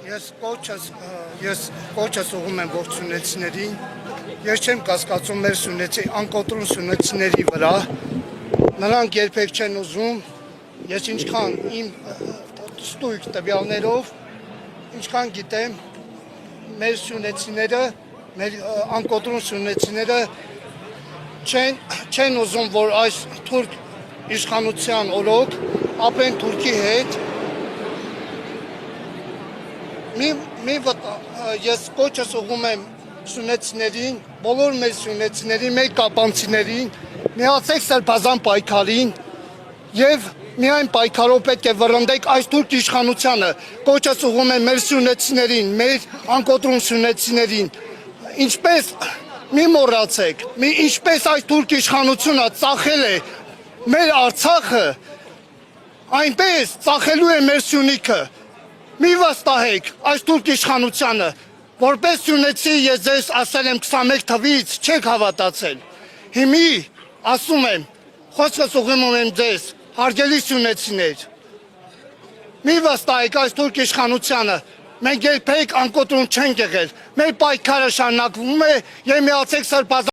Ես կոչս ուղում եմ ողջ սունեցիներին, ես չեմ կասկածում մեր անկոտրուն սունեցիների վրա, նրանք երբեք չեն ուզում, ես ինչքան իմ ստույգ տվյալներով, ինչքան գիտեմ, մեր սունեցիները, մեր անկոտրուն սունեցիները չեն ուզում, որ այս թուրք իշխանության օրոք ապրեն Թուրքի հետ, ես կոչս ուղում եմ սունեցիներին, բոլոր մեր սունեցիներին, մեր կապանցիներին, միացեք սրբազան պայքարին և միայն պայքարով պետք է վռնդեք այս թուրք իշխանությանը, կոչս ուղում եմ մեր սունեցիներին, մեր անկոտրուն սունեցիներին, ինչպես մի մոռացեք, ինչպես այս թուրք իշխանությունը ծախել է մեր Արցախը, այնպես ծախելու է մեր Սյունիքը, մի վստահեք այս թուրք իշխանությանը, որպես սյունեցի ես ձեզ ասել եմ 21 թվից, չեք հավատացել, հիմի ասում եմ, խոսքս ուղղում եմ ձեզ, հարգելի սյունեցիներ, մի վստահեք այս թուրք իշխանությանը, մենք երբեք անկոտրուն չենք եղել, մեր պայքարը շարունակվում է և միացեք սրբազան